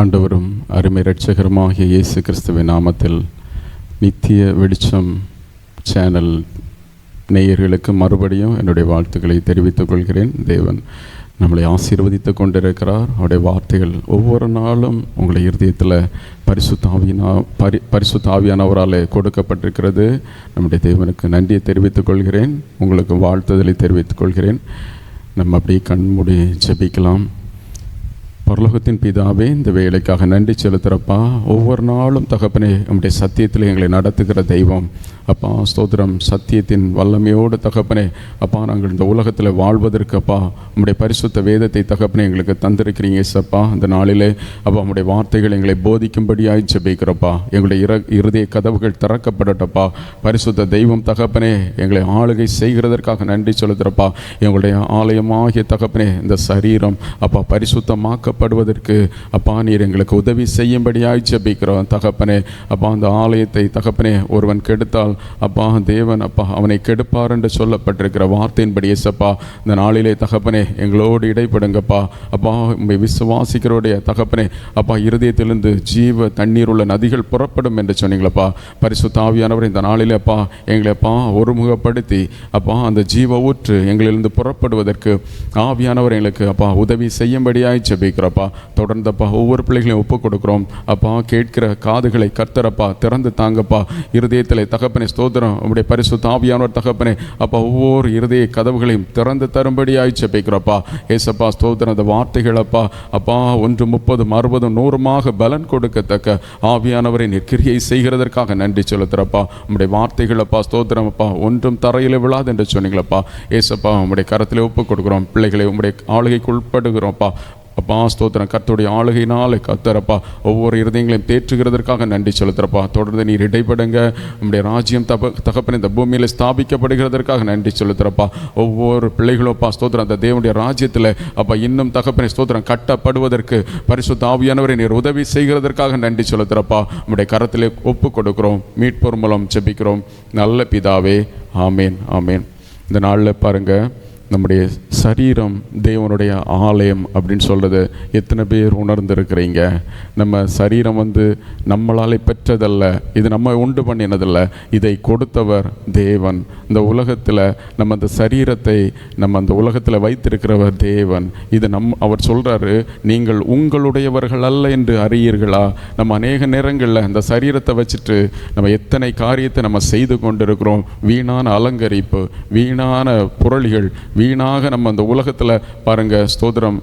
ஆண்டவரும் அருமை இரட்சகருமாகிய இயேசு கிறிஸ்துவின் நாமத்தில் நித்திய வெளிச்சம் சேனல் நேயர்களுக்கு மறுபடியும் என்னுடைய வாழ்த்துக்களை தெரிவித்துக் கொள்கிறேன். தேவன் நம்மளை ஆசீர்வதித்து கொண்டிருக்கிறார். அவருடைய வார்த்தைகள் ஒவ்வொரு நாளும் உங்களை இருதயத்தில் பரிசுத்த ஆவியானவரால் கொடுக்கப்பட்டிருக்கிறது. நம்முடைய தேவனுக்கு நன்றியை தெரிவித்துக் கொள்கிறேன். உங்களுக்கு வாழ்த்துதலை தெரிவித்துக் கொள்கிறேன். நம்ம அப்படியே கண்மூடி ஜெபிக்கலாம். பரலோகத்தின் பிதாவே, இந்த வேலைக்காக நன்றி செலுத்துகிறப்பா. ஒவ்வொரு நாளும் தகப்பனே நம்முடைய சத்தியத்தில் எங்களை நடத்துகிற தெய்வம் அப்பா, ஸ்தோத்திரம். சத்தியத்தின் வல்லமையோடு தகப்பனே அப்பா, நாங்கள் இந்த உலகத்தில் வாழ்வதற்கு அப்பா நம்முடைய பரிசுத்த வேதத்தை தகப்பனே எங்களுக்கு தந்திருக்கிறீங்க சப்பா. இந்த நாளிலே அப்பா நம்முடைய வார்த்தைகள் எங்களை போதிக்கும்படியாய் ஜெபிக்கிறப்பா. எங்களுடைய இருதய கதவுகள் திறக்கப்படட்டப்பா. பரிசுத்த தெய்வம் தகப்பனே எங்களை ஆளுகை செய்கிறதற்காக நன்றி செலுத்துகிறப்பா. எங்களுடைய ஆலயமாகிய தகப்பனே இந்த சரீரம் அப்பா பரிசுத்தமாக்கப்படுவதற்கு அப்பா நீர் எங்களுக்கு உதவி செய்யும்படியாய் ஜெபிக்கிறோம் தகப்பனே. அப்பா அந்த ஆலயத்தை தகப்பனே ஒருவன் கெடுத்தால் அப்பா தேவன் அப்பா அவனை கெடுப்பார் என்று சொல்லப்பட்டிருக்கிற வார்த்தையின்படி ஏசப்பா இந்த நாளிலே தகப்பனே எங்களோடு இடைப்படுங்கப்பா. அப்பா உம்மை விசுவாசிக்கிறோடைய தகப்பனே அப்பா இருதயத்திலிருந்து ஜீவ தண்ணீர் உள்ள நதிகள் புறப்படும் என்று சொன்னீங்களப்பா. பரிசுத்த ஆவியானவர் இந்த நாளிலே அப்பா எங்களை அப்பா ஒருமுகப்படுத்தி அப்பா அந்த ஜீவ ஊற்று எங்களிலிருந்து புறப்படுவதற்கு ஆவியானவர் எங்களுக்கு அப்பா உதவி செய்யும்படியாய் ஜெபிக்கிறப்பா. தொடர்ந்தப்பா ஒவ்வொரு பிள்ளைகளையும் ஒப்புக் கொடுக்குறோம் அப்பா. கேட்கிற காதுகளை கர்த்தரப்பா திறந்து தாங்கப்பா. இருதயத்தில் தகப்பனே ஸ்தோத்திரம் உம்முடைய பரிசுத்த ஆவியானவர் தகப்பனே அப்பா ஒவ்வொரு இருதய கதவுகளையும் திறந்து தரும்படியாய் ஜெபிக்கிறப்பா. ஏசப்பா ஸ்தோத்திரம். அந்த வார்த்தைகள் அப்பா அப்பா 1 30 60 100 பலன் கொடுக்கத்தக்க ஆவியானவரை கிரியை செய்கிறதற்காக நன்றி செலுத்துறப்பா. உம்முடைய வார்த்தைகள் அப்பா ஸ்தோத்திரம் அப்பா ஒன்றும் தரையில் விழாது என்று சொன்னீங்களப்பா. ஏசப்பா உம்முடைய கரத்தில் ஒப்புக் கொடுக்குறோம். பிள்ளைகளை உம்முடைய ஆளுகைக்கு உட்படுகிறோம்ப்பா. அப்பா ஸ்தோத்திரம். கர்த்தருடைய ஆளுகையினாலே கர்த்தரப்பா ஒவ்வொரு இருதயங்களையும் தேற்றுகிறதற்காக நன்றி செலுத்துறப்பா. தொடர்ந்து நீர் இடைப்படுங்க. நம்முடைய ராஜ்யம் தகப்பன இந்த பூமியில் ஸ்தாபிக்கப்படுகிறதற்காக நன்றி செலுத்துறப்பா. ஒவ்வொரு பிள்ளைகளும் அப்பா ஸ்தோத்திரம் அந்த தேவனுடைய ராஜ்யத்தில் அப்பா இன்னும் தகப்பனை ஸ்தோத்திரம் கட்டப்படுவதற்கு பரிசுத்த ஆவியானவரை நீர் உதவி செய்கிறதற்காக நன்றி செலுத்துறப்பா. நம்முடைய கரத்திலே ஒப்பு கொடுக்கிறோம். மீட்போர் மூலம் ஜெபிக்கிறோம் நல்ல பிதாவே. ஆமேன் ஆமேன். இந்த நாளில் பாருங்கள், நம்முடைய சரீரம் தேவனுடைய ஆலயம் அப்படின்னு சொல்கிறது எத்தனை பேர் உணர்ந்திருக்கிறீங்க? நம்ம சரீரம் நம்மளாலே பெற்றதல்ல, இது நம்ம உண்டு பண்ணினதில்லை, இதை கொடுத்தவர் தேவன். இந்த உலகத்தில் நம்ம அந்த சரீரத்தை நம்ம அந்த உலகத்தில் வைத்திருக்கிறவர் தேவன். இது அவர் சொல்கிறாரு, நீங்கள் உங்களுடையவர்கள் அல்ல என்று அறியீர்களா? நம்ம அநேக நேரங்களில் அந்த சரீரத்தை வச்சுட்டு நம்ம எத்தனை காரியத்தை நம்ம செய்து கொண்டிருக்கிறோம். வீணான அலங்கரிப்பு, வீணான புரளிகள், வீணாக நம்ம அந்த உலகத்தில் பாருங்கள் ஸ்தோத்திரம்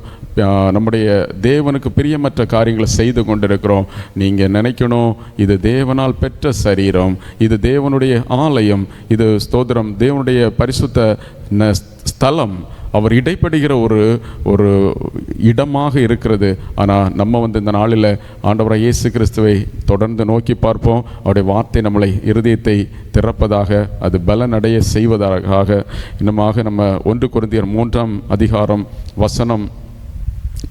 நம்முடைய தேவனுக்கு பிரியமற்ற காரியங்களை செய்து கொண்டிருக்கிறோம். நீங்கள் நினைக்கணும், இது தேவனால் பெற்ற சரீரம், இது தேவனுடைய ஆலயம், இது ஸ்தோத்திரம் தேவனுடைய பரிசுத்த ஸ்தலம், அவர் இடைப்படுகிற ஒரு இடமாக இருக்கிறது. ஆனால் நம்ம இந்த நாளில் ஆண்டவராக இயேசு கிறிஸ்துவை தொடர்ந்து நோக்கி பார்ப்போம். அவருடைய வார்த்தை நம்மளை இருதயத்தை திறப்பதாக, அது பலனடைய செய்வதாக. இன்னமாக நம்ம 1 கொரிந்தியர் 3ஆம் அதிகாரம் வசனம்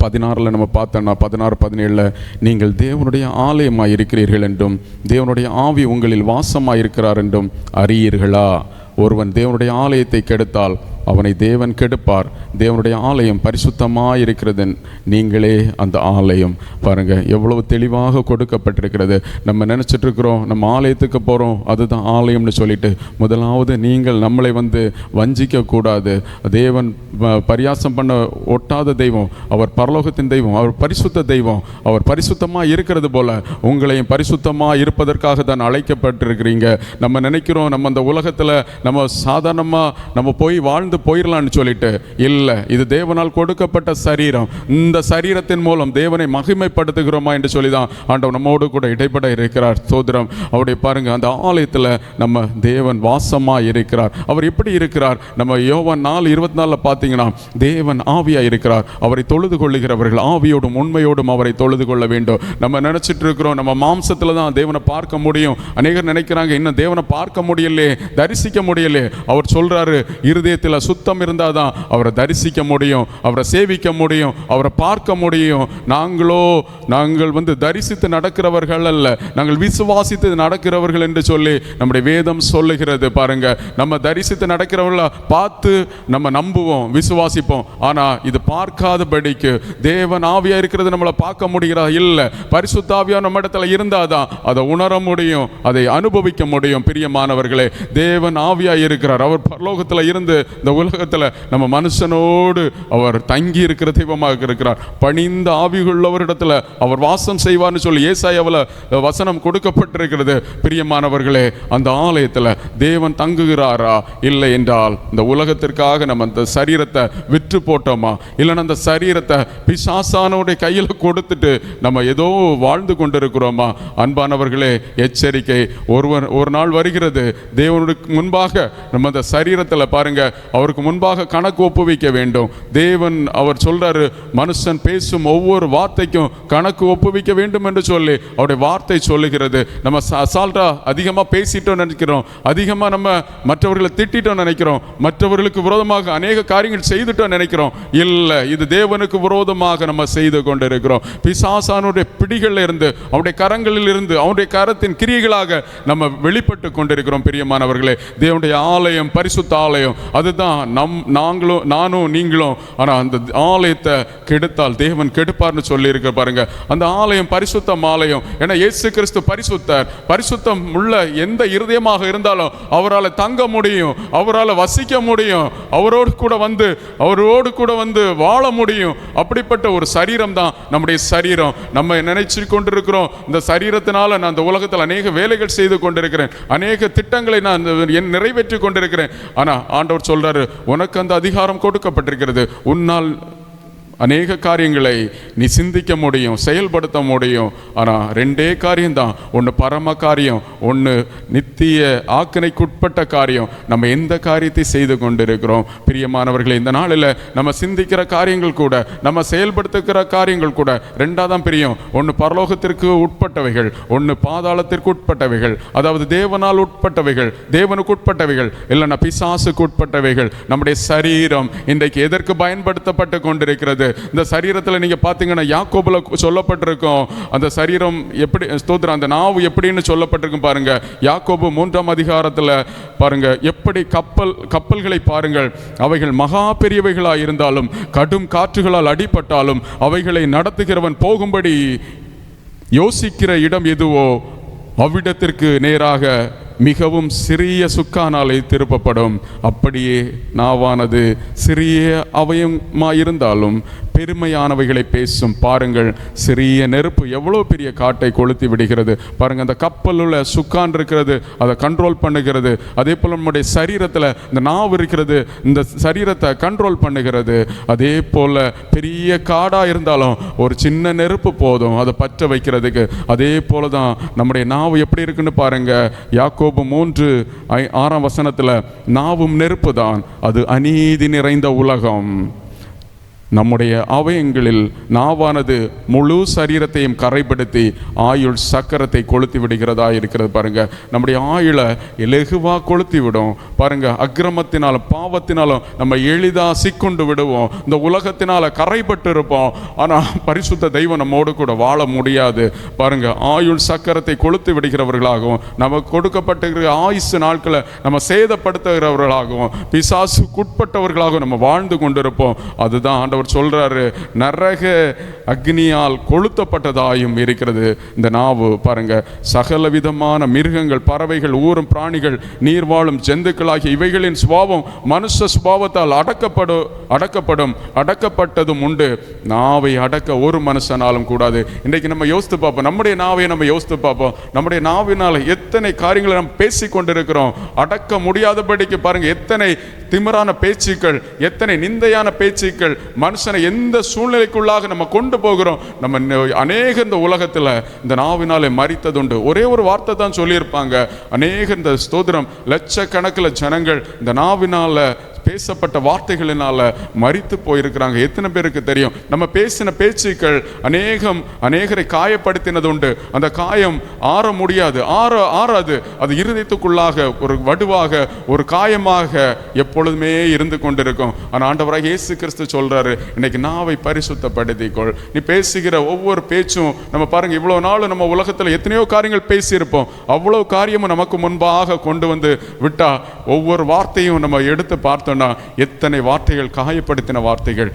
16 நம்ம பார்த்தோம்னா 16 17 நீங்கள் தேவனுடைய ஆலயமாக இருக்கிறீர்கள் என்றும் தேவனுடைய ஆவி உங்களில் வாசமாக இருக்கிறார் என்றும் அறியீர்களா? ஒருவன் தேவனுடைய ஆலயத்தை கெடுத்தால் அவனை தேவன் கெடுப்பார். தேவனுடைய ஆலயம் பரிசுத்தமாக இருக்கிறது, நீங்களே அந்த ஆலயம். பாருங்கள் எவ்வளவு தெளிவாக கொடுக்கப்பட்டிருக்கிறது. நம்ம நினச்சிட்டு இருக்கிறோம் நம்ம ஆலயத்துக்கு போகிறோம் அதுதான் ஆலயம்னு சொல்லிட்டு. முதலாவது நீங்கள் நம்மளை வஞ்சிக்கக்கூடாது. தேவன் பரியாசம் பண்ண ஒட்டாத தெய்வம், அவர் பரலோகத்தின் தெய்வம், அவர் பரிசுத்த தெய்வம். அவர் பரிசுத்தமாக இருக்கிறது போல உங்களையும் பரிசுத்தமாக இருப்பதற்காக தான் அழைக்கப்பட்டிருக்கிறீங்க. நம்ம நினைக்கிறோம் நம்ம அந்த உலகத்தில் நம்ம சாதாரணமாக நம்ம போய் வாழ்ந்து போயிடலான்னு சொல்லிட்டு, இல்லை, இது தேவனால் கொடுக்கப்பட்ட சரீரம். இந்த சரீரத்தின் மூலம் தேவனை மகிமைப்படுத்துகிறோமா என்று சொல்லி தான் ஆண்டவர் நம்மோடு கூட இடைப்பட இருக்கிறார். சோதரம் அவருடைய பாருங்க அந்த ஆலயத்தில் நம்ம தேவன் வாசமாக இருக்கிறார். அவர் எப்படி இருக்கிறார்? நம்ம யோவான் 4:24 பார்த்தீங்கன்னா தேவன் ஆவியாக இருக்கிறார். அவரை தொழுது கொள்ளுகிறவர்கள் ஆவியோடும் உண்மையோடும் அவரை தொழுது கொள்ள வேண்டும். நம்ம நினைச்சிட்டு இருக்கிறோம் நம்ம மாம்சத்தில் தான் தேவனை பார்க்க முடியும். அநேகர் நினைக்கிறாங்க இன்னும் தேவனை பார்க்க முடியலையே, தரிசிக்க முடியலையே. அவர் சொல்றாரு, இருதயத்தில் சுத்தம் இருந்தால் தான் அவரை தரிசிக்க முடியும், அவரை சேவிக்க முடியும், அவரை பார்க்க முடியும். நாங்கள் தரிசித்து நடக்கிறவர்கள் அல்ல, நாங்கள் விசுவாசித்து நடக்கிறவர்கள் என்று சொல்லி நம்முடைய வேதம் சொல்லுகிறது. பாருங்க, நம்ம தரிசித்து நடக்கிறவர்கள பார்த்து நம்ம நம்புவோம், விசுவாசிப்போம். ஆனா இது பார்க்காதபடிக்கு தேவன் ஆவியா இருக்கிறது நம்மளை பார்க்க முடிகிறதா? இல்லை. பரிசுத்த ஆவியா நம்ம இடத்துல இருந்தாதான் அதை உணர முடியும், அதை அனுபவிக்க முடியும். பிரியமானவர்களே, தேவன் ஆவியா இருக்கிறார். அவர் பரலோகத்தில் இருந்து இந்த உலகத்தில் நம்ம மனுஷனோடு அவர் தங்கி இருக்கிற தெய்வமாக இருக்கிறார். பணிந்த ஆவியுள்ளவரிடத்துல அவர் வாசம் செய்வார்னு சொல்லி ஏசாயாவில் வசனம் கொடுக்கப்பட்டிருக்கிறது. பிரியமானவர்களே, அந்த ஆலயத்தில் தேவன் தங்குகிறாரா? இல்லை என்றால் இந்த உலகத்திற்காக நம்ம அந்த சரீரத்தை விற்று போட்டோமா? இல்லைன்னா அந்த சரீரத்தை பிசாசானோடைய கையில் கொடுத்துட்டு நம்ம ஏதோ வாழ்ந்து கொண்டிருக்கிறோமா? அன்பானவர்களே, எச்சரிக்கை. ஒரு நாள் வருகிறது, தேவனுக்கு முன்பாக நம்ம அந்த சரீரத்தில் பாருங்க, அவருக்கு முன்பாக கணக்கு ஒப்புவிக்க வேண்டும். தேவன் அவர் சொல்றாரு, மனுஷன் பேசும் ஒவ்வொரு வார்த்தைக்கும் கணக்கு ஒப்புவிக்க வேண்டும் என்று சொல்லி அவருடைய வார்த்தை சொல்லுகிறது. நம்ம அசால்ட்டா அதிகமாக பேசிட்டோம் நினைக்கிறோம், அதிகமாக நம்ம மற்றவர்களை திட்டோம் நினைக்கிறோம், மற்றவர்களுக்கு விரோதமாக அநேக காரியங்கள் செய்துட்டோம் நினைக்கிறோம். இல்லை, இது தேவனுக்கு விரோதமாக நம்ம செய்து கொண்டிருக்கிறோம். பிசாசானுடைய பிடிகளில் இருந்து, அவருடைய கரங்களில் இருந்து, அவருடைய கரத்தின் கிரியைகளாக நம்ம வெளிப்பட்டு கொண்டிருக்கிறோம். பிரியமானவர்களே, தேவனுடைய ஆலயம் பரிசுத்த ஆலயம், அதுதான் நானும் நீங்களும். ஆனால் அந்த ஆலயத்தை கெடுத்தால் தேவன் கெடுப்பார்னு சொல்லி இருக்க பாருங்க. அந்த ஆலயம் பரிசுத்தம் ஆலயம். ஏன்னா இயேசு கிறிஸ்து பரிசுத்தர். பரிசுத்தம் உள்ள எந்த இருதயமாக இருந்தாலும் அவரால் தங்க முடியும், அவரால் வசிக்க முடியும், அவரோடு கூட வந்து வாழ முடியும். அப்படிப்பட்ட ஒரு சரீரம் தான் நம்முடைய சரீரம். நம்ம நினைச்சு கொண்டிருக்கிறோம், இந்த சரீரத்தினால நான் இந்த உலகத்தில் அநேக வேலைகள் செய்து கொண்டிருக்கிறேன், அநேக திட்டங்களை நான் நிறைவேற்றி கொண்டிருக்கிறேன். ஆனா ஆண்டவர் சொல்றாரு, உனக்கு அந்த அதிகாரம் கொடுக்கப்பட்டிருக்கிறது. உன்னால் அநேக காரியங்களை நீ சிந்திக்க முடியும், செயல்படுத்த முடியும். ஆனால் ரெண்டே காரியம்தான், ஒன்று பரம காரியம், ஒன்று நித்திய ஆக்கினைக்குட்பட்ட காரியம். நம்ம எந்த காரியத்தை செய்து கொண்டிருக்கிறோம்? பிரியமானவர்களே, இந்த நாளில் நம்ம சிந்திக்கிற காரியங்கள் கூட, நம்ம செயல்படுத்துகிற காரியங்கள் கூட ரெண்டாக தான் பிரியும். ஒன்று பரலோகத்திற்கு உட்பட்டவைகள், ஒன்று பாதாளத்திற்கு உட்பட்டவைகள். அதாவது தேவனால் உட்பட்டவைகள், தேவனுக்கு உட்பட்டவைகள், இல்லைன்னா பிசாசுக்கு உட்பட்டவைகள். நம்முடைய சரீரம் இன்றைக்கு எதற்கு பயன்படுத்தப்பட்டு கொண்டிருக்கிறது? இந்த சரீரத்தில் நீங்க பாத்தீங்கன்னா யாக்கோபுல சொல்லப்பட்டிருக்கும், அந்த சரீரம் எப்படி ஸ்தோத்திரம், அந்த நாவு எப்படின்னு சொல்லப்பட்டிருக்கும் பாருங்க. யாக்கோபு 3ஆம் அதிகாரத்தில் பாருங்க, எப்படி கப்பல்களை பாருங்கள், அவைகள் மகா பெரியவைகளாக இருந்தாலும் கடும் காற்றுகளால் அடிபட்டாலும் அவைகளை நடத்துகிறவன் போகும்படி யோசிக்கிற இடம் எதுவோ அவ்விடத்திற்கு நேராக மிகவும் சிறிய சுக்கானாலே திருப்பப்படும். அப்படியே நாவானது சிறிய அவயமாயிருந்தாலும் பெருமையானவைகளை பேசும். பாருங்கள், சிறிய நெருப்பு எவ்வளோ பெரிய காட்டை கொளுத்தி விடுகிறது பாருங்க. அந்த கப்பல் உள்ள சுக்கான் இருக்கிறது, அதை கண்ட்ரோல் பண்ணுகிறது. அதே போல் நம்முடைய சரீரத்தில் இந்த நாவு இருக்கிறது, இந்த சரீரத்தை கண்ட்ரோல் பண்ணுகிறது. அதே போல் பெரிய காடாக இருந்தாலும் ஒரு சின்ன நெருப்பு போதும் அதை பற்ற வைக்கிறதுக்கு. அதே போல தான் நம்முடைய நாவு எப்படி இருக்குன்னு பாருங்க. யாக்கோபு 3:6 நாவும் நெருப்பு தான், அது அநீதி நிறைந்த உலகம். நம்முடைய அவயங்களில் நாவானது முழு சரீரத்தையும் கரைப்படுத்தி ஆயுள் சக்கரத்தை கொளுத்தி விடுகிறதா இருக்கிறது பாருங்க. நம்முடைய ஆயுளை இலகுவாக கொளுத்தி விடும் பாருங்க. அக்கிரமத்தினாலும் பாவத்தினாலும் நம்ம எளிதாக சிக்கொண்டு விடுவோம், இந்த உலகத்தினால கரைப்பட்டு இருப்போம். ஆனால் பரிசுத்த தெய்வம் நம்மோடு கூட வாழ முடியாது பாருங்க. ஆயுள் சக்கரத்தை கொளுத்தி விடுகிறவர்களாகவும், நமக்கு கொடுக்கப்பட்டிருக்கிற ஆயுசு நாட்களை நம்ம சேதப்படுத்துகிறவர்களாகவும், பிசாசுக்குட்பட்டவர்களாகவும் நம்ம வாழ்ந்து கொண்டிருப்போம். அதுதான் ஆண்டவர் சொல்றாரு, நரக அக்னியால் கொளுத்தப்பட்டதாயும் இருக்கிறது இந்த நாவு பாருங்க. சகல விதமான மிருகங்கள், பறவைகள், ஊரும் பிராணிகள், நீர் வாழும் ஜந்துக்களாகிய இவைகளின் சுபாவம் மனுஷ சுபாவத்தால் அடக்கப்பட்டதும் உண்டு. நாவை அடக்க ஒரு மனுஷனாலும் கூடாது. இன்றைக்கு நம்ம யோசித்து பார்ப்போம், நம்முடைய நாவை நம்ம யோசித்து பார்ப்போம். நம்முடைய நாவினால் எத்தனை காரியங்களை நம்ம பேசி கொண்டிருக்கிறோம், அடக்க முடியாதபடிக்கு பாருங்க. எத்தனை திமிரான பேச்சுக்கள், எத்தனை நிந்தையான பேச்சுக்கள், மனுஷனை எந்த சூழ்நிலைக்குள்ளாக நம்ம கொண்டு போகிறோம். நம்ம அநேக இந்த உலகத்தில் இந்த நாவினாலே மரித்ததுண்டு. ஒரே ஒரு வார்த்தை தான் சொல்லியிருப்பாங்க. அநேக இந்த ஸ்தோத்திரம் லட்சக்கணக்கில் ஜனங்கள் இந்த நாவினால பேசப்பட்ட வார்த்தைகளினால மரித்து போயிருக்கிறாங்க. எத்தனை பேருக்கு தெரியும்? நம்ம பேசின பேச்சுக்கள் அநேகரை காயப்படுத்தினது உண்டு. அந்த காயம் ஆற முடியாது, ஆறாது. அது இருதயத்துக்குள்ளாக ஒரு வடுவாக, ஒரு காயமாக எப்பொழுதுமே இருந்து கொண்டிருக்கும். ஆனால் ஆண்டவராக இயேசு கிறிஸ்து சொல்றாரு, இன்னைக்கு நாவை பரிசுத்தப்படுத்திக்கொள். நீ பேசுகிற ஒவ்வொரு பேச்சும், நம்ம பாருங்க, இவ்வளவு நாள் நம்ம உலகத்தில் எத்தனையோ காரியங்கள் பேசியிருப்போம். அவ்வளவு காரியமும் நமக்கு முன்பாக கொண்டு வந்து விட்டா, ஒவ்வொரு வார்த்தையும் நம்ம எடுத்து பார்த்தோம்னா எத்தனை வார்த்தைகள் காயப்படுத்தின வார்த்தைகள்,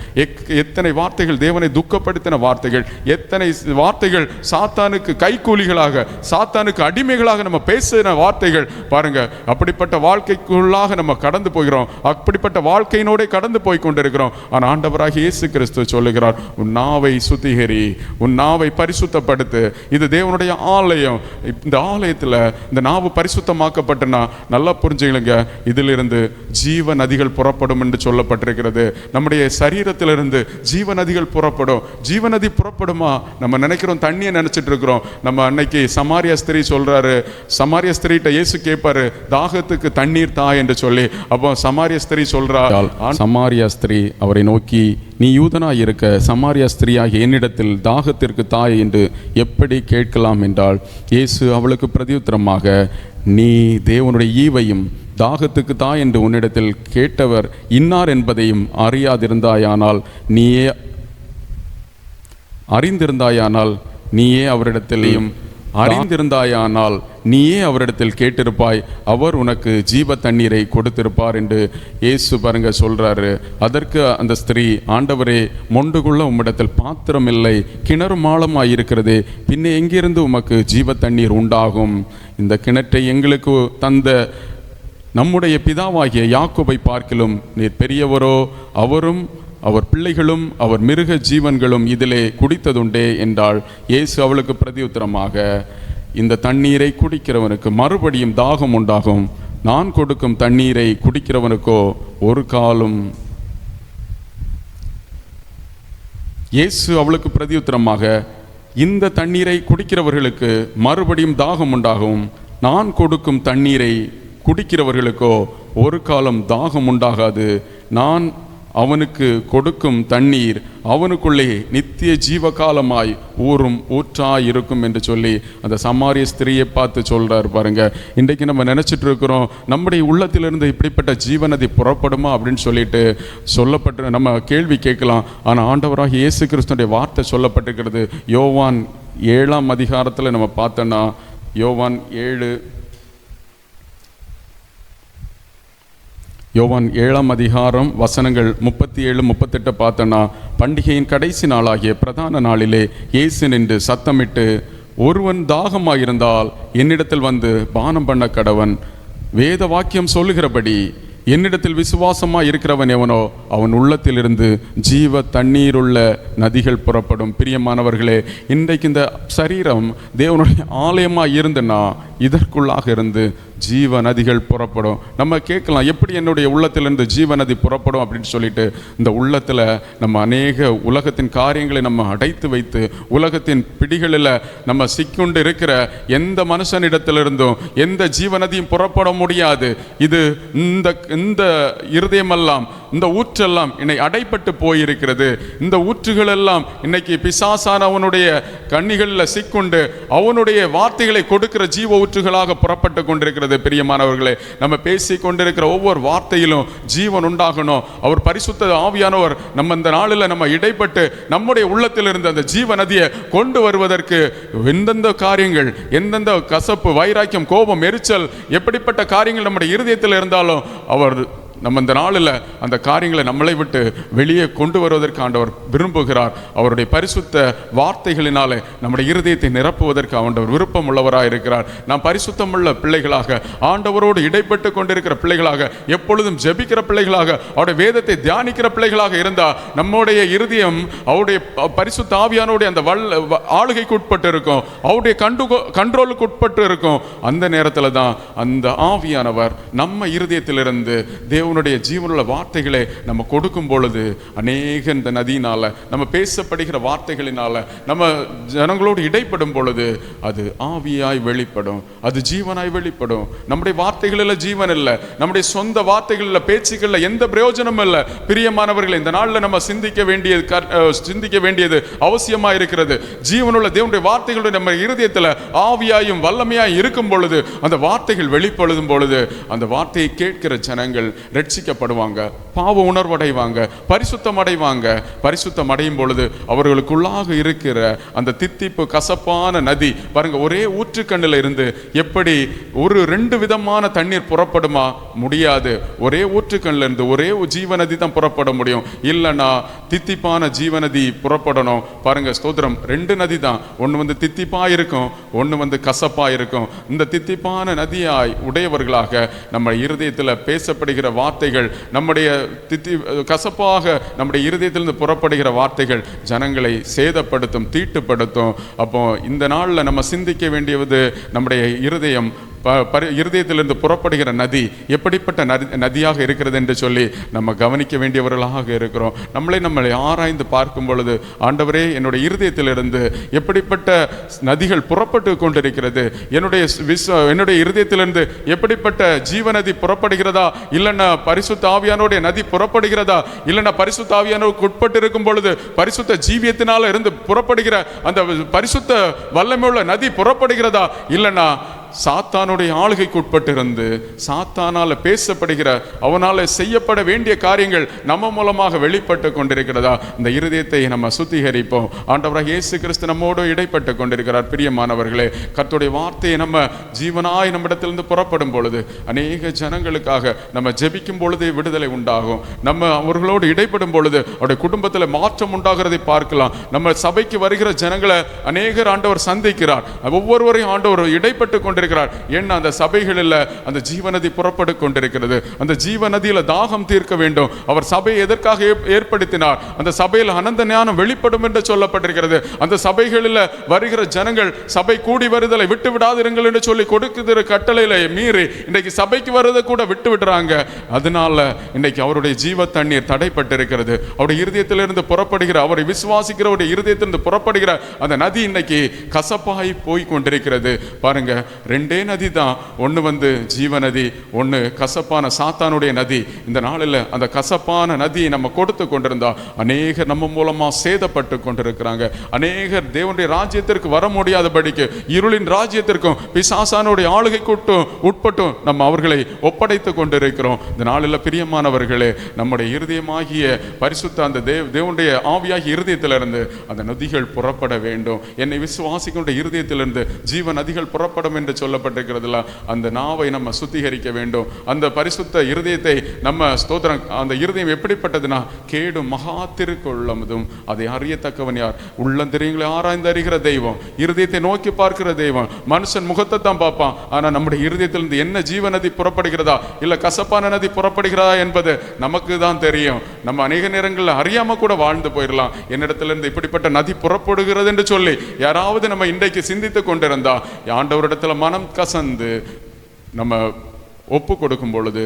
எத்தனை வார்த்தைகள் தேவனை துக்கப்படுத்தின வார்த்தைகள், எத்தனை வார்த்தைகள் சாத்தானுக்கு கைக்கூலிகளாக, சாத்தானுக்கு அடிமைகளாக நம்ம பேசின வார்த்தைகள். பாருங்க, அப்படிப்பட்ட வாழ்க்கைக்குள்ளாக நம்ம கடந்து போகிறோம். அப்படிப்பட்ட வாழ்க்கையினோட கடந்து போய் கொண்டிருக்கிறோம். ஆனால் ஆண்டவராக இயேசு கிறிஸ்து சொல்லுகிறார், உன் நாவை சுத்திகரி, உன் நாவை பரிசுத்தப்படுத்து. இது தேவனுடைய ஆலயம். இந்த ஆலயத்தில் இந்த நாவு பரிசுத்தமாக்கப்பட்டனா நல்லா புரிஞ்சுகளுங்க, இதிலிருந்து ஜீவ நதிகள் புறப்படும் என்று சொல்லப்பட்டிருக்கிறது. நம்முடைய சரீரத்திலிருந்து ஜீவ நதிகள் புறப்படும். ஜீவ நதி புறப்படுமா? நம்ம நினைக்கிறோம், தண்ணியை நினைச்சிட்டு இருக்கிறோம். நம்ம அன்னைக்கு சமாரியா ஸ்திரீ சொல்றாரு, சமாரியா ஸ்திரீட்ட இயேசு கேட்பாரு, தாகத்துக்கு தண்ணீர் தா என்று சொல்லி. அப்போ சமாரியா ஸ்திரீ சொல்றா, சமாரியா ஸ்திரீ அவரை நோக்கி, நீ யூதனாய் இருக்க சமாரியா ஸ்திரீயாகிய என்னிடத்தில் தாகத்திற்கு தாய் என்று எப்படி கேட்கலாம் என்றால், இயேசு அவளுக்கு பிரதியுத்தரமாக, நீ தேவனுடைய ஈவையும் தாகத்துக்கு தாய் என்று உன்னிடத்தில் கேட்டவர் இன்னார் என்பதையும் அறிந்திருந்தாயானால் நீயே அவரிடத்தில் கேட்டிருப்பாய், அவர் உனக்கு ஜீவ தண்ணீரை கொடுத்திருப்பார் என்று இயேசு பாருங்க சொல்றாரு. அதற்கு அந்த ஸ்திரீ, ஆண்டவரே, மொண்டுகுள்ள உம்மிடத்தில் பாத்திரம் இல்லை, கிணறு ஆழமாய் இருக்கிறது, பின்னே எங்கிருந்து உமக்கு ஜீவ தண்ணீர் உண்டாகும்? இந்த கிணற்றை எங்களுக்கு தந்த நம்முடைய பிதாவாகிய யாக்கோபை பார்க்கிலும் நீர் பெரியவரோ, அவரும் அவர் பிள்ளைகளும் அவர் மிருக ஜீவன்களும் இதிலே குடித்ததுண்டே என்றாள். இயேசு அவளுக்கு பிரதியுத்தரமாக, இந்த தண்ணீரை குடிக்கிறவனுக்கு மறுபடியும் தாகம் உண்டாகும், நான் கொடுக்கும் தண்ணீரை குடிக்கிறவனுக்கோ ஒரு காலம். இயேசு அவளுக்கு பிரதியுத்தரமாக, இந்த தண்ணீரை குடிக்கிறவர்களுக்கு மறுபடியும் தாகம் உண்டாகும், நான் கொடுக்கும் தண்ணீரை குடிக்கிறவர்களுக்கோ ஒரு காலம் தாகம் உண்டாகாது, நான் அவனுக்கு கொடுக்கும் தண்ணீர் அவனுக்குள்ளே நித்திய ஜீவகாலமாய் ஊறும் ஊற்றாய் இருக்கும் என்று சொல்லி அந்த சமாரிய ஸ்திரியை பார்த்து சொல்றாரு. பாருங்க, இன்றைக்கு நம்ம நினைச்சிட்டு இருக்கிறோம், நம்முடைய உள்ளத்திலிருந்து இப்படிப்பட்ட ஜீவநதி புறப்படுமா அப்படின்னு சொல்லிட்டு சொல்லப்பட்டு நம்ம கேள்வி கேட்கலாம். ஆனால் ஆண்டவராக இயேசு கிறிஸ்துடைய வார்த்தை சொல்லப்பட்டிருக்கிறது. யோவான் 7ஆம் அதிகாரத்தில் நம்ம பார்த்தோன்னா, யோவான் 7ஆம் அதிகாரம் வசனங்கள் 37-38 பார்த்தோன்னா, பண்டிகையின் கடைசி நாளாகிய பிரதான நாளிலே இயேசு நின்று சத்தமிட்டு, ஒருவன் தாகமாயிருந்தால் என்னிடத்தில் வந்து பானம் பண்ண கடவன், வேத வாக்கியம் சொல்லுகிறபடி என்னிடத்தில் விசுவாசமாக இருக்கிறவன் எவனோ அவன் உள்ளத்திலிருந்து ஜீவ தண்ணீருள்ள நதிகள் புறப்படும். பிரியமானவர்களே, இன்றைக்கு இந்த சரீரம் தேவனுடைய ஆலயமாக இருந்துன்னா இதற்குள்ளாக இருந்து ஜீவ நதிகள் புறப்படும். நம்ம கேட்கலாம், எப்படி என்னுடைய உள்ளத்திலிருந்து ஜீவ நதி புறப்படும் அப்படின்னு சொல்லிட்டு. இந்த உள்ளத்தில் நம்ம அநேக உலகத்தின் காரியங்களை நம்ம அடைத்து வைத்து உலகத்தின் பிடிகளில் நம்ம சிக்கொண்டு இருக்கிற எந்த மனுஷனிடத்திலிருந்தும் எந்த ஜீவ நதியும் புறப்பட முடியாது. இது இந்த இருதயமெல்லாம், இந்த ஊற்றெல்லாம் இன்னை அடைப்பட்டு போயிருக்கிறது. இந்த ஊற்றுகள் எல்லாம் இன்னைக்கு பிசாசான அவனுடைய கண்ணிகளில் சிக்கொண்டு அவனுடைய வார்த்தைகளை கொடுக்கிற ஜீவ ஊற்றுகளாக புறப்பட்டு கொண்டிருக்கிறது. பிரியமானவர்களே, நம்ம பேசி கொண்டிருக்கிற ஒவ்வொரு வார்த்தையிலும் ஜீவன் உண்டாகணும். அவர் பரிசுத்த ஆவியானவர் நம்ம இந்த நாளில் நம்ம இடைப்பட்டு நம்முடைய உள்ளத்தில் இருந்து அந்த ஜீவ நதியை கொண்டு வருவதற்கு எந்தெந்த காரியங்கள், எந்தெந்த கசப்பு, வைராக்கியம், கோபம், எரிச்சல், எப்படிப்பட்ட காரியங்கள் நம்முடைய இருதயத்தில் இருந்தாலும் அவர் நம்ம இந்த நாளில் அந்த காரியங்களை நம்மளை விட்டு வெளியே கொண்டு வருவதற்கு ஆண்டவர் விரும்புகிறார். அவருடைய பரிசுத்த வார்த்தைகளினாலே நம்முடைய இருதயத்தை நிரப்புவதற்கு ஆண்டவர் விருப்பம் உள்ளவராக இருக்கிறார். நாம் பரிசுத்தமுள்ள பிள்ளைகளாக, ஆண்டவரோடு இடைப்பட்டு கொண்டிருக்கிற பிள்ளைகளாக, எப்பொழுதும் ஜெபிக்கிற பிள்ளைகளாக, அவருடைய வேதத்தை தியானிக்கிற பிள்ளைகளாக இருந்தால் நம்முடைய இருதயம் அவருடைய பரிசுத்த ஆவியானோடைய அந்த ஆளுகைக்கு உட்பட்டு இருக்கும், அவருடைய கண்ட்ரோலுக்கு உட்பட்டு இருக்கும். அந்த நேரத்தில் தான் அந்த ஆவியானவர் நம்ம இருதயத்திலிருந்து தேவ தேவனுடைய ஜீவனுள்ள வார்த்தைகளை நம்ம கொடுக்கும் பொழுது அநேக இந்த நதியினால நம்ம பேசப்படுகிற வார்த்தைகளினால நம்ம ஜனங்களோடு இடைப்படும் பொழுது அது ஆவியாய் வெளிப்படும், அது ஜீவனாய் வெளிப்படும். நம்முடைய வார்த்தைகளில் ஜீவன் இல்லை, நம்முடைய சொந்த வார்த்தைகளில் பேச்சுக்களில் எந்த பிரயோஜனமும் இல்லை. பிரியமானவர்களை, இந்த நாளில் நம்ம சிந்திக்க வேண்டியது அவசியமாக இருக்கிறது. ஜீவனுள்ள தேவனுடைய வார்த்தைகளுடைய நம்ம இருதயத்தில் ஆவியாயும் வல்லமையாய் இருக்கும் பொழுது, அந்த வார்த்தைகள் வெளிப்படுத்தும் பொழுது, அந்த வார்த்தையை கேட்கிற ஜனங்கள் ரட்சிக்கப்படுவாங்க, பாவ உணர்வடைவாங்க, பரிசுத்தம் அடைவாங்க. பரிசுத்தம் அடையும் பொழுது அவர்களுக்குள்ளாக இருக்கிற அந்த தித்திப்பு கசப்பான நதி பாருங்க, ஒரே ஊற்றுக்கண்ணில் இருந்து எப்படி ஒரு 2 விதமான தண்ணீர் புறப்படுமா? முடியாது. ஒரே ஊற்றுக்கண்ணில் இருந்து ஒரே ஜீவநதி தான் புறப்பட முடியும். இல்லைன்னா தித்திப்பான ஜீவநதி புறப்படணும். பாருங்க, ஸ்தோத்திரம், 2 நதி தான். ஒன்று தித்திப்பா இருக்கும், ஒன்று கசப்பா இருக்கும். இந்த தித்திப்பான நதியாய் உடையவர்களாக நம்ம இருதயத்தில் பேசப்படுகிற வார்த்தைகள், நம்முடைய கசப்பாக நம்முடைய இருதயத்திலிருந்து புறப்படுகிற வார்த்தைகள் ஜனங்களை சேதப்படுத்தும், தீட்டுப்படுத்தும். அப்போ இந்த நாளில் நம்ம சிந்திக்க வேண்டியது, நம்முடைய இருதயம் இருதயத்திலிருந்து புறப்படுகிற நதி எப்படிப்பட்ட நதியாக இருக்கிறது என்று சொல்லி நம்ம கவனிக்க வேண்டியவர்களாக இருக்கிறோம். நம்மளை ஆராய்ந்து பார்க்கும் பொழுது, ஆண்டவரே, என்னுடைய இருதயத்திலிருந்து எப்படிப்பட்ட நதிகள் புறப்பட்டு கொண்டிருக்கிறது, என்னுடைய இருதயத்திலிருந்து எப்படிப்பட்ட ஜீவநதி புறப்படுகிறதா, இல்லைன்னா பரிசுத்த ஆவியானுடைய நதி புறப்படுகிறதா, இல்லைன்னா பரிசுத்த ஆவியானோருக்கு உட்பட்டு இருக்கும் பொழுது பரிசுத்த ஜீவியத்தினால இருந்து புறப்படுகிற அந்த பரிசுத்த வல்லமையுள்ள நதி புறப்படுகிறதா, இல்லைன்னா சாத்தானுடைய ஆளுகைக்கு உட்பட்டிருந்து சாத்தானால பேசப்படுகிற, அவனால செய்யப்பட வேண்டிய காரியங்கள் நம்ம மூலமாக வெளிப்பட்டு கொண்டிருக்கிறதா? இந்த இருதயத்தை நம்ம சுத்திகரிப்போம். ஆண்டவராகிய இயேசு கிறிஸ்து நம்மோடு இடைப்பட்டு கொண்டிருக்கிறார். பிரியமானவர்களே, கர்த்தருடைய வார்த்தையை நம்ம ஜீவனாய் நம்மிடத்திலிருந்து புறப்படும் பொழுது அநேக ஜனங்களுக்காக நம்ம ஜெபிக்கும் பொழுதே விடுதலை உண்டாகும். நம்ம அவர்களோடு இடைப்படும் பொழுது அவருடைய குடும்பத்தில் மாற்றம் உண்டாகிறதை பார்க்கலாம். நம்ம சபைக்கு வருகிற ஜனங்களை அநேகர் ஆண்டவர் சந்திக்கிறார். ஒவ்வொருவரையும் ஆண்டவர் இடைப்பட்டு கொண்டு ஏன்னா அந்த சபைகளில் அந்த ஜீவநதி புறப்பட்டு கொண்டிருக்கிறது. அந்த ஜீவநதியில தாகம் தீர்க்க வேண்டும். அவர் சபையை எதற்காக ஏற்படுத்தினார்? அந்த சபையில் அனந்த ஞானம் வெளிப்படும் என்று சொல்லப்பட்டிருக்கிறது. அந்த சபைகளில் வருகிற ஜனங்கள் சபை கூடி வருதலை விட்டு விடாதிருங்கள் என்று சொல்லி கொடுக்கிற கட்டளையில மீறி இன்றைக்கு சபைக்கு வருவதை கூட விட்டு விடுறாங்க. அதனால இன்னைக்கு அவருடைய ஜீவ தண்ணீர் தடைப்பட்டிருக்கிறது. அவருடைய இருதயத்திலிருந்து புறப்படுகிற, அவரை விசுவாசிக்கிறவருடைய இருதயத்திலிருந்து புறப்படுகிற அந்த நதி இன்னைக்கு கசப்பாய் போய் கொண்டிருக்கிறது. பாருங்க, 2 நதி தான். ஒன்று ஜீவநதி, ஒன்று கசப்பான சாத்தானுடைய நதி. இந்த நாளில் அந்த கசப்பான நதியை நம்ம கொடுத்து கொண்டிருந்தா அநேகர் நம்ம மூலமா சேதப்பட்டு கொண்டிருக்கிறாங்க. அநேகர் தேவனுடைய ராஜ்யத்திற்கு வர முடியாதபடிக்கு இருளின் ராஜ்யத்திற்கும் பிசாசானுடைய ஆளுகைக்கு உட்பட்டும் நம்ம அவர்களை ஒப்படைத்து கொண்டிருக்கிறோம். இந்த நாளில் பிரியமானவர்களே, நம்முடைய இருதயமாகிய பரிசுத்த அந்த தேவனுடைய ஆவியாகிய இருதயத்திலிருந்து அந்த நதிகள் புறப்பட வேண்டும். என்னை விசுவாசிக்கின்ற இருதயத்திலிருந்து ஜீவ நதிகள் புறப்படும் என்று சொல்லப்பட்டிருக்கிறதுல அந்த நாவை நம்ம சுத்திகரிக்க வேண்டும். அந்த பரிசுத்த இருதயத்தை நம்ம ஸ்தோத்திரம், அந்த இருதயம் எப்படிப்பட்டதுன்னா கேடும் மகா திருக்குள்ளமுதும் அதை அறியத்தக்கவன் யார்? உள்ளந்தெரியங்களை ஆராய்ந்து அறிகிற தெய்வம், இருதயத்தை நோக்கி பார்க்கிற தெய்வம். மனுஷன் முகத்தை தான் பார்ப்பான், ஆனா நம்முடைய இருதயத்திலிருந்து என்ன ஜீவ நதி புறப்படுகிறதா இல்ல கசப்பான நதி புறப்படுகிறதா என்பது நமக்கு தான் தெரியும். நம்ம அநேக நேரங்களில் அறியாம கூட வாழ்ந்து போயிடலாம். என்னிடத்திலிருந்து இப்படிப்பட்ட நதி புறப்படுகிறது என்று சொல்லி யாராவது நம்ம இன்றைக்கு சிந்தித்து கொண்டிருந்தா, ஆண்டவரிடத்துல மனம் கசந்து நம்ம ஒப்பு கொடுக்கும் பொழுது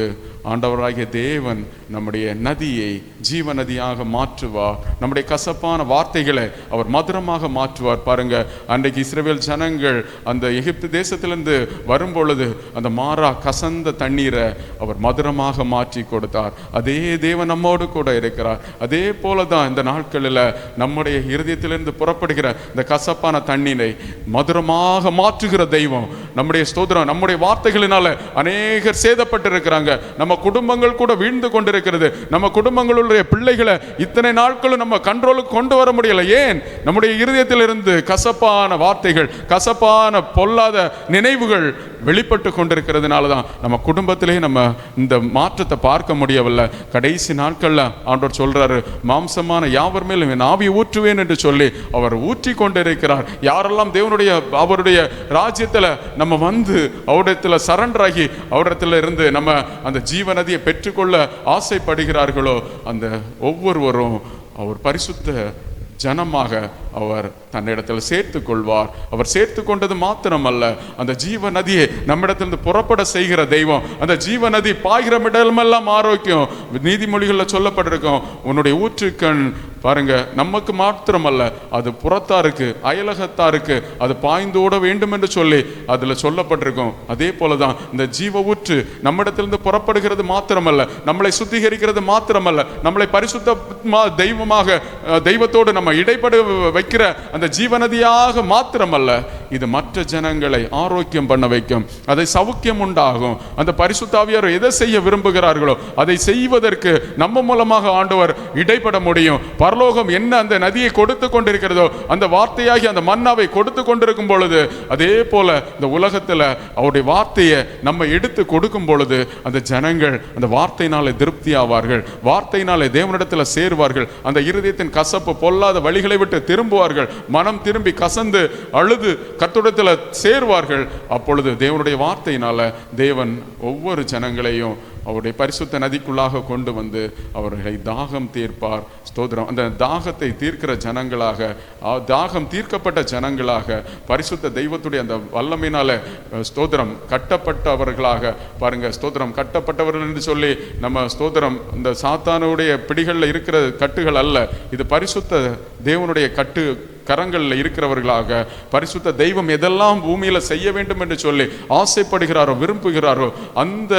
ஆண்டவராகிய தேவன் நம்முடைய நதியை ஜீவ நதியாக மாற்றுவார். நம்முடைய கசப்பான வார்த்தைகளை அவர் மதுரமாக மாற்றுவார். பாருங்க, அன்றைக்கு இஸ்ரவேல் ஜனங்கள் அந்த எகிப்து தேசத்திலிருந்து வரும் பொழுது அந்த மாறா கசந்த தண்ணீரை அவர் மதுரமாக மாற்றி கொடுத்தார். அதே தேவன் நம்மோடு கூட இருக்கிறார். அதே போல தான் இந்த நாட்களில் நம்முடைய இருதயத்திலிருந்து புறப்படுகிற இந்த கசப்பான தண்ணீரை மதுரமாக மாற்றுகிற தெய்வம் நம்முடைய ஸ்தோத்திரம். நம்முடைய வார்த்தைகளினால அநேகர் சேதப்பட்டிருக்கிறாங்க. நம்ம குடும்பங்கள் கூட வீழ்ந்து கொண்டிருக்கிறது. நம்ம குடும்பங்களுடைய பிள்ளைகளை இத்தனை நாட்களும் நம்ம கண்ட்ரோலுக்கு கொண்டு வர முடியல. ஏன்? நம்முடைய இருதயத்திலிருந்து கசப்பான வார்த்தைகள், கசப்பான பொல்லாத நினைவுகள் வெளிப்பட்டு கொண்டிருக்கிறதுனால தான் நம்ம குடும்பத்திலே நம்ம இந்த மாற்றத்தை பார்க்க முடியவில்லை. கடைசி நாட்கள்ல ஆண்டவர் சொல்றாரு, மாம்சமான யாவர் மேலும் என் ஆவியை ஊற்றுவேன் என்று சொல்லி அவர் ஊற்றி கொண்டிருக்கிறார். யாரெல்லாம் அவருடைய ராஜ்யத்துல நம்ம வந்து அவரிடத்துல சரண்டர் ஆகி அவரிடத்துல இருந்து நம்ம அந்த ஜீவநதியை பெற்றுக்கொள்ள ஆசைப்படுகிறார்களோ அந்த ஒவ்வொருவரும் அவர் பரிசுத்த ஜனமாக அவர் தன்னிடத்தில் சேர்த்து கொள்வார். அவர் சேர்த்து கொண்டது மாத்திரமல்ல, அந்த ஜீவ நதியை நம்மிடத்திலிருந்து புறப்பட செய்கிற தெய்வம். அந்த ஜீவ நதி பாய்கிற இடமெல்லாம் ஆரோக்கியம். நீதிமொழிகளில் சொல்லப்பட்டிருக்கும், உன்னுடைய ஊற்றுக்கண் பாருங்க நமக்கு மாத்திரமல்ல, அது புறத்தாருக்கு அயலகத்தாருக்கு அது பாய்ந்தோட வேண்டும் என்று சொல்லி அதில் சொல்லப்பட்டிருக்கும். அதே போலதான் இந்த ஜீவ ஊற்று நம்மிடத்திலிருந்து புறப்படுகிறது மாத்திரமல்ல, நம்மளை சுத்திகரிக்கிறது மாத்திரமல்ல, நம்மளை பரிசுத்த தெய்வமாக தெய்வத்தோடு நம்ம இடைப்பட வைக்கிற அந்த ஜீவநதியாக மாத்திரமல்ல, இது மற்ற ஜனங்களை ஆரோக்கியம் பண்ண வைக்கும். அதை சௌக்கியம் உண்டாகும். அந்த பரிசுத்த ஆவியார் எதை செய்ய விரும்புகிறார்களோ அதை செய்வதற்கு நம்ம மூலமாக ஆண்டவர் இடைப்பட முடியும். பரலோகம் என்ன அந்த நதியை கொடுத்து கொண்டிருக்கிறதோ, அந்த வார்த்தையாகி அந்த மன்னாவை கொடுத்து கொண்டிருக்கும் பொழுது, அதே போல இந்த உலகத்தில் அவருடைய வார்த்தையை நம்ம எடுத்து கொடுக்கும் பொழுது அந்த ஜனங்கள் அந்த வார்த்தையினாலே திருப்தி ஆவார்கள், வார்த்தையினாலே தேவனிடத்தில் சேருவார்கள். அந்த இருதயத்தின் கசப்பு பொல்லாத வழிகளை விட்டு திரும்புவார்கள், மனம் திரும்பி கசந்து அழுது கர்த்தரிடத்தில் சேருவார்கள். அப்பொழுது தேவனுடைய வார்த்தையினால தேவன் ஒவ்வொரு ஜனங்களையும் அவருடைய பரிசுத்த நதிக்குள்ளாக கொண்டு வந்து அவர்களை தாகம் தீர்ப்பார். ஸ்தோத்திரம். அந்த தாகத்தை தீர்க்கிற ஜனங்களாக, தாகம் தீர்க்கப்பட்ட ஜனங்களாக, பரிசுத்த தெய்வத்துடைய அந்த வல்லமையினால ஸ்தோத்திரம் கட்டப்பட்டவர்களாக பாருங்க. ஸ்தோத்திரம் கட்டப்பட்டவர்கள் என்று சொல்லி நம்ம ஸ்தோத்திரம் இந்த சாத்தானுடைய பிடிகளில் இருக்கிற கட்டுகள் அல்ல, இது பரிசுத்த தேவனுடைய கட்டு கரங்களில் இருக்கிறவர்களாக, பரிசுத்த தெய்வம் எதெல்லாம் பூமியில செய்ய வேண்டும் என்று சொல்லி ஆசைப்படுகிறாரோ விரும்புகிறாரோ அந்த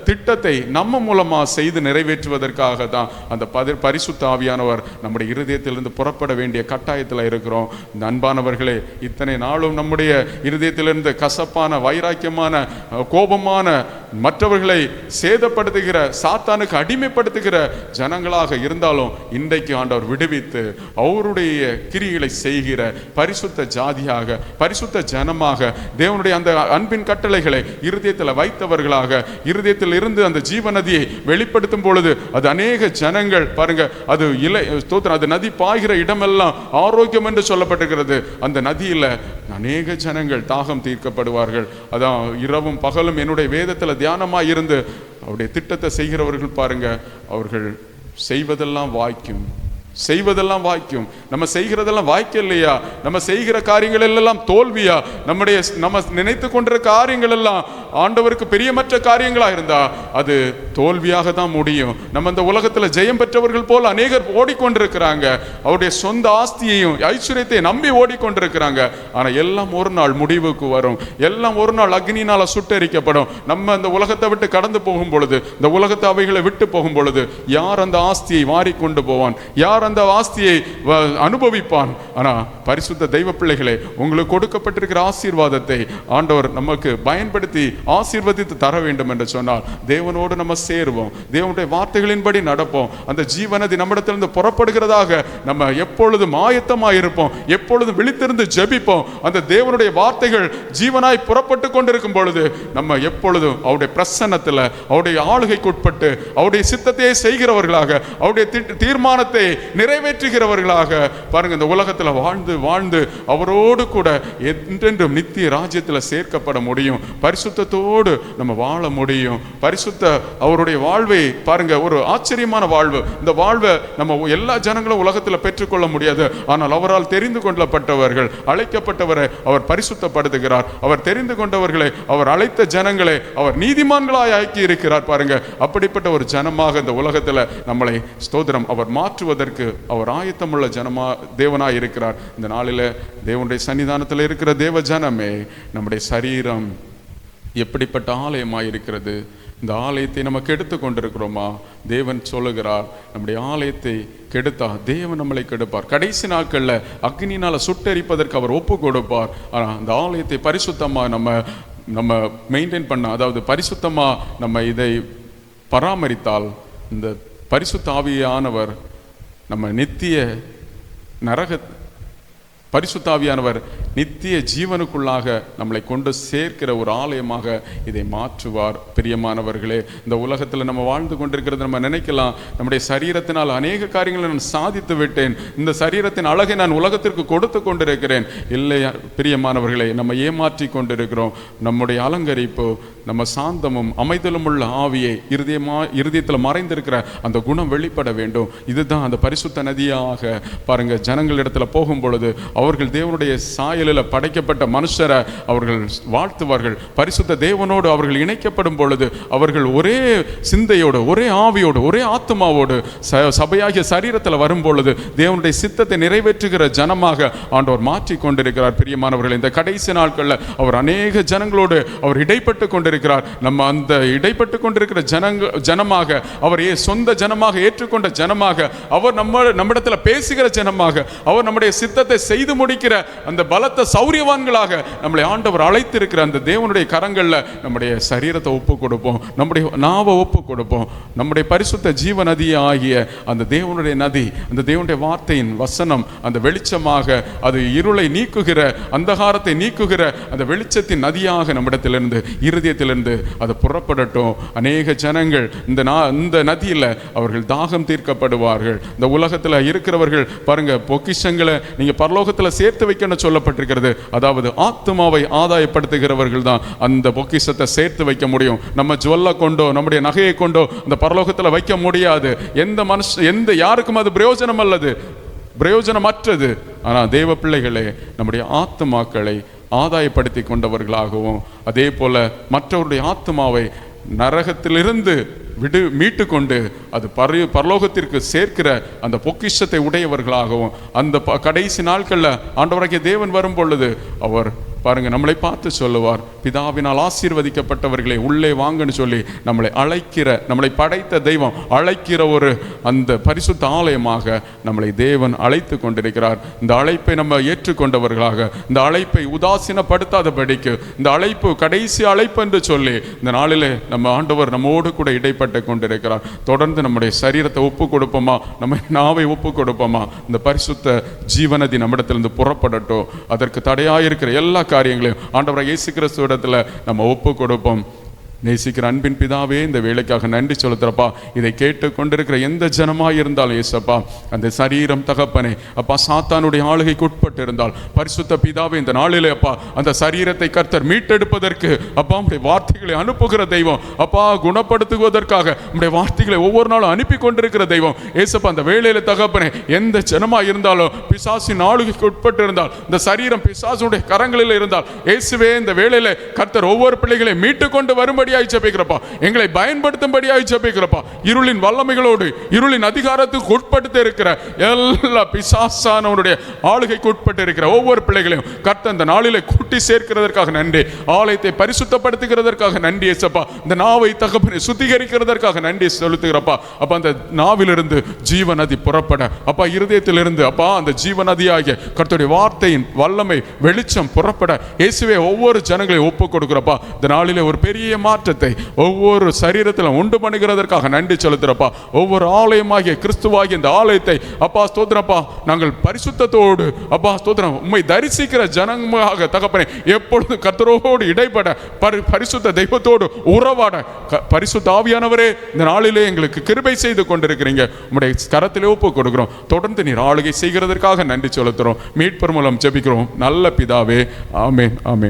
திட்டத்தை நம்ம மூலமா செய்து நிறைவேற்றுவதற்காக தான் அந்த பரிசுத்த ஆவியானவர் நம்முடைய இருதயத்திலிருந்து புறப்பட வேண்டிய கட்டாயத்தில் இருக்கிறோம். அன்பானவர்களே, இத்தனை நாளும் நம்முடைய இருதயத்திலிருந்து கசப்பான, வைராக்கியமான, கோபமான, மற்றவர்களை சேதப்படுத்துகிற, சாத்தானுக்கு அடிமைப்படுத்துகிற ஜனங்களாக இருந்தாலும் இன்றைக்கு ஆண்டவர் விடுவித்து அவருடைய கிரிகளை செய்கிற பரிசுத்த ஜாதியாக, பரிசுத்த ஜனமாக, தேவனுடைய அந்த அன்பின் கட்டளைகளை இருதயத்தில் வைத்தவர்களாக, இருதயத்தில் இருந்து அந்த ஜீவ நதியை வெளிப்படுத்தும் பொழுது அது அநேக ஜனங்கள் பாருங்க, அது அது நதி பாய்கிற இடமெல்லாம் ஆரோக்கியம் என்று சொல்லப்பட்டிருக்கிறது. அந்த நதியில அநேக ஜனங்கள் தாகம் தீர்க்கப்படுவார்கள். அதான் இரவும் பகலும் என்னுடைய வேதத்தில் தியானமாய் இருந்து அவருடைய திட்டத்தை செய்கிறவர்கள் பாருங்க, அவர்கள் செய்வதெல்லாம் வாய்க்கும், செய்வதெல்லாம் வாய்க்கும். நம்ம செய்கிறதெல்லாம் வாய்க்க இல்லையா? நம்ம செய்கிற காரியங்கள் எல்லாம் தோல்வியா? நம்ம நினைத்து கொண்டிருக்கிற காரியங்கள் எல்லாம் ஆண்டவருக்கு பெரியமற்ற காரியங்களா இருந்தா அது தோல்வியாக தான் முடியும். நம்ம இந்த உலகத்துல ஜெயம் பெற்றவர்கள் போல அநேகர் ஓடிக்கொண்டிருக்கிறாங்க, அவருடைய சொந்த ஆஸ்தியையும் ஐஸ்வர்யத்தை நம்பி ஓடிக்கொண்டிருக்கிறாங்க. ஆனா எல்லாம் ஒரு நாள் முடிவுக்கு வரும், எல்லாம் ஒரு நாள் அக்னியினால சுட்டரிக்கப்படும். நம்ம இந்த உலகத்தை விட்டு கடந்து போகும் பொழுது, இந்த உலகத்தை அவைகளை விட்டு போகும் பொழுது யார் அந்த ஆஸ்தியை மாறிக்கொண்டு போவான்? யார் அந்த ஆஸ்தியை அனுபவிப்பான்? ஆனா பரிசுத்த தெய்வ பிள்ளைகளே, உங்களுக்கு கொடுக்கப்பட்டிருக்கிற ஆசீர்வாதத்தை ஆண்டவர் நமக்கு பயன்படுத்தி ஆசீர்வதித்து தர வேண்டும் என்று சொன்னால் தேவனோடு நம்ம சேருவோம், தேவனுடைய வார்த்தைகளின்படி நடப்போம். அந்த ஜீவநதி நம்மிடத்திலிருந்து புறப்படுகிறதாக நம்ம எப்பொழுதும் ஆயத்தமாய் இருப்போம், எப்பொழுதும் விழித்திருந்து ஜெபிப்போம். அந்த தேவனுடைய வார்த்தைகள் ஜீவனாய் புறப்பட்டு கொண்டிருக்கும் பொழுது நம்ம எப்பொழுதும் அவருடைய பிரசன்னத்தில், அவருடைய ஆளுகைக்குட்பட்டு அவருடைய சித்தத்தையே செய்கிறவர்களாக, அவருடைய தீர்மானத்தை நிறைவேற்றுகிறவர்களாக பாருங்க இந்த உலகத்தில் வாழ்ந்து வாழ்ந்து அவரோடு கூட என்றென்றும் நித்திய ராஜ்யத்தில் சேர்க்கப்பட முடியும். பரிசுத்தத்தோடு நம்ம வாழ முடியும். பரிசுத்த அவருடைய வாழ்வை பாருங்க, ஒரு ஆச்சரியமான வாழ்வு. இந்த வாழ்வை நம்ம எல்லா ஜனங்களும் உலகத்தில் பெற்றுக்கொள்ள முடியாது. ஆனால் அவரால் தெரிந்து கொள்ளப்பட்டவர்கள், அழைக்கப்பட்டவரை அவர் பரிசுத்தப்படுத்துகிறார். அவர் தெரிந்து கொண்டவர்களை, அவர் அழைத்த ஜனங்களை அவர் நீதிமான்களாய் ஆக்கி இருக்கிறார். பாருங்க, அப்படிப்பட்ட ஒரு ஜனமாக இந்த உலகத்தில் நம்மளை ஸ்தோத்திரம் அவர் மாற்றுவதற்கு அவர் ஆயத்தமுள்ள ஜனமா தேவனாய் இருக்கிறார். இந்த நாளில் தேவனுடைய சன்னிதானத்தில் இருக்கிற தேவ ஜனமே, நம்முடைய சரீரம் எப்படிப்பட்ட ஆலயமாய் இருக்கிறது? இந்த ஆலயத்தை நம்ம கெடுத்து கொண்டிருக்கிறோமா? தேவன் சொல்லுகிறார், நம்முடைய ஆலயத்தை கெடுத்தா தேவன் நம்மளை கெடுப்பார். கடைசி நாட்கள்ல அக்னியினால சுட்டரிப்பதற்கு அவர் ஒப்பு கொடுப்பார். ஆனால் அந்த ஆலயத்தை பரிசுத்தமா நம்ம மெயின்டைன் பண்ண, அதாவது பரிசுத்தமா நம்ம இதை பராமரித்தால் இந்த பரிசுத்த ஆவியானவர் நம்ம நித்திய நரக பரிசுத்த ஆவியானவர் நித்திய ஜீவனுக்குள்ளாக நம்மளை கொண்டு சேர்க்கிற ஒரு ஆலயமாக இதை மாற்றுவார். பிரியமானவர்களே, இந்த உலகத்தில் நம்ம வாழ்ந்து கொண்டிருக்கிறது நம்ம நினைக்கலாம், நம்முடைய சரீரத்தினால் அநேக காரியங்களை நான் சாதித்து விட்டேன், இந்த சரீரத்தின் அழகை நான் உலகத்திற்கு கொடுத்து கொண்டிருக்கிறேன். இல்லை பிரியமானவர்களே, நம்ம ஏமாற்றி கொண்டிருக்கிறோம். நம்முடைய அலங்கரிப்பு, நம்ம சாந்தமும் அமைதலும் உள்ள ஆவியை இருதயத்தில் மறைந்திருக்கிற அந்த குணம் வெளிப்பட வேண்டும். இதுதான் அந்த பரிசுத்த நதியாக பாருங்க, ஜனங்களிடத்துல போகும் பொழுது அவர்கள் தேவனுடைய சாயலில் படைக்கப்பட்ட மனுஷரை அவர்கள் வாழ்த்துவார்கள். பரிசுத்த தேவனோடு அவர்கள் இணைக்கப்படும் பொழுது அவர்கள் ஒரே சிந்தையோடு, ஒரே ஆவியோடு, ஒரே ஆத்மாவோடு சபையாகிய சரீரத்தில் வரும் பொழுது தேவனுடைய சித்தத்தை நிறைவேற்றுகிற ஜனமாக ஆண்டவர் மாற்றி கொண்டிருக்கிறார். பிரியமானவர்கள், இந்த கடைசி நாட்களில் அவர் அநேக ஜனங்களோடு அவர் இடைப்பட்டு கொண்டிருக்கிறார். நம்ம அந்த இடைப்பட்டு கொண்டிருக்கிற ஜனமாக, அவர் சொந்த ஜனமாக ஏற்றுக்கொண்ட ஜனமாக, அவர் நம்மிடத்தில் பேசுகிற ஜனமாக, அவர் நம்முடைய சித்தத்தை செய்து முடிக்கிற அந்த பலத்த சௌரியவான்களாக நம்மளை ஆண்டவர் அழைத்திருக்கிற அந்த தேவனுடைய கரங்கள்ல நம்முடைய சரீரத்தை ஒப்பு கொடுப்போம், நம்முடைய நாவை ஒப்பு கொடுப்போம். நம்முடைய பரிசுத்த ஜீவ நதி ஆகிய அந்த தேவனுடைய நதி, அந்த தேவனுடைய வார்த்தையின் வசனம், அந்த வெளிச்சமாக, அது இருளை நீக்குகிற, அந்தகாரத்தை நீக்குகிற அந்த வெளிச்சத்தின் நதியாக நம்மிடத்திலிருந்து, இருதயத்திலிருந்து அது புறப்படட்டும். அநேக ஜனங்கள் இந்த நதியில் அவர்கள் தாகம் தீர்க்கப்படுவார்கள். இந்த உலகத்தில் இருக்கிறவர்கள் பாருங்க, பொக்கிஷங்களை நீங்க பரலோகத்தில் சேர்த்து வைக்கணும் சொல்லப்பட்டிருக்கிறது. அதாவது ஆத்மாவை ஆதாயப்படுத்துகிறவர்கள் தான் அந்த பொக்கிஷத்தை சேர்த்து வைக்க முடியும். நம்ம ஜுவல்ல கொண்டோ, நம்முடைய நகையை கொண்டோ அந்த பரலோகத்தில் வைக்க முடியாது. எந்த யாருக்கும் அது பிரயோஜனம் அல்லது, பிரயோஜனமற்றது. ஆனால் தேவ பிள்ளைகளே, நம்முடைய ஆத்மாக்களை ஆதாயப்படுத்தி கொண்டவர்களாகவும், அதே போல மற்றவருடைய ஆத்மாவை நரகத்திலிருந்து மீட்டு கொண்டு அது பரலோகத்திற்கு சேர்க்கிற அந்த பொக்கிஷத்தை உடையவர்களாகவும், அந்த கடைசி நாட்களில் ஆண்டவராகிய தேவன் வரும் பொழுது அவர் பாருங்க நம்மளை பார்த்து சொல்லுவார், பிதாவினால் ஆசீர்வதிக்கப்பட்டவர்களை உள்ளே வாங்கன்னு சொல்லி நம்மளை அழைக்கிற, நம்மளை படைத்த தெய்வம் அழைக்கிற ஒரு அந்த பரிசுத்த ஆலயமாக நம்மளை தேவன் அழைத்து கொண்டிருக்கிறார். இந்த அழைப்பை நம்ம ஏற்றுக்கொண்டவர்களாக, இந்த அழைப்பை உதாசீனப்படுத்தாதபடிக்கு, இந்த அழைப்பு கடைசி அழைப்பு என்று சொல்லி இந்த நாளிலே நம்ம ஆண்டவர் நம்மோடு கூட இடைப்பட்டு கொண்டிருக்கிறார். தொடர்ந்து நம்முடைய சரீரத்தை ஒப்பு கொடுப்போமா, நம்ம நாவை ஒப்பு கொடுப்போமா, இந்த பரிசுத்த ஜீவநதி நம்மிடத்திலிருந்து புறப்படட்டும். அதற்கு தடையாயிருக்கிற எல்லா காரியங்களையும் ஆண்டவராகிய இயேசு கிறிஸ்துவிடத்தில் நம்ம ஒப்பு கொடுப்போம். நேசிக்கிற அன்பின் பிதாவே, இந்த வேலைக்காக நன்றி செலுத்துறப்பா. இதை கேட்டு கொண்டிருக்கிற எந்த ஜனமாக இருந்தாலும் ஏசப்பா, அந்த சரீரம் தகப்பனே அப்பா சாத்தானுடைய ஆளுகைக்கு உட்பட்டு இருந்தால் பரிசுத்த பிதாவே, இந்த நாளிலே அப்பா அந்த சரீரத்தை கர்த்தர் மீட்டெடுப்பதற்கு அப்பா உடைய வார்த்தைகளை அனுப்புகிற தெய்வம், அப்பா குணப்படுத்துவதற்காக உடைய வார்த்தைகளை ஒவ்வொரு நாளும் அனுப்பி கொண்டிருக்கிற தெய்வம் ஏசப்பா. அந்த வேலையில தகப்பனே எந்த ஜனமாக இருந்தாலும் பிசாசின் ஆளுகைக்கு உட்பட்டு இருந்தால், இந்த சரீரம் பிசாசுடைய கரங்களில் இருந்தால் இயேசுவே, இந்த வேலையில கர்த்தர் ஒவ்வொரு பிள்ளைகளை மீட்டு கொண்டு வரும்படி எங்களை பயன்படுத்தும்படியாய் ஜெபிக்கிறப்பா. இருளின் வல்லமைகளோடு, இருளின் அதிகாரத்துக்கு உட்படுத்த இருக்கிற எல்லா பிசாசானவனுடைய ஆளுகைக்கு உட்பட்டு இருக்கிற ஒவ்வொரு பிள்ளைகளையும் கர்த்தர் இந்த நாளிலே கூட்டி சேர்க்கிறதற்காக நன்றி. ஆலயத்தை பரிசுத்தப்படுத்துகிறதற்காக நன்றி ஏசப்பா. இந்த நாவை தகப்பனை சுத்திகரிக்கிறதற்காக நன்றி செலுத்துகிறப்பா. அப்ப அந்த நாவிலிருந்து ஜீவ நதி புறப்பட அப்பா, இருதயத்திலிருந்து அப்பா அந்த ஜீவ நதியாகிய கர்த்தருடைய வார்த்தையின் வல்லமை வெளிச்சம் புறப்பட இயேசுவே ஒவ்வொரு ஜனங்களையும் ஒப்பு கொடுக்கிறப்பா. இந்த நாளிலே ஒரு பெரிய மாற்றத்தை ஒவ்வொரு சரீரத்திலும் உண்டு பண்ணுகிறதற்காக நன்றி செலுத்துறப்பா. ஒவ்வொரு ஆலயமாகிய கிறிஸ்துவாகிய இந்த ஆலயத்தை அப்பா ஸ்தோத்திரப்பா, நாங்கள் பரிசுத்தத்தோடு அப்பா ஸ்தோத்திரம் உம்மை தரிசிக்கிற ஜனமாக தகப்பனே எப்பொழுது கர்த்தரோடு இடைப்பட, பரிசுத்த தெய்வத்தோடு உறவாட பரிசுத்த ஆவியானவரே இந்த நாளிலே எங்களுக்கு கிருபை செய்து கொண்டிருக்கிறீங்க. உம்முடைய கரத்திலே ஒப்பு கொடுக்கிறோம். தொடர்ந்து நீர் ஆளுகை செய்கிறதற்காக நன்றி செலுத்துறோம். மீட்பர் மூலம் ஜெபிக்கிறோம் நல்ல பிதாவே. ஆமென், ஆமென்.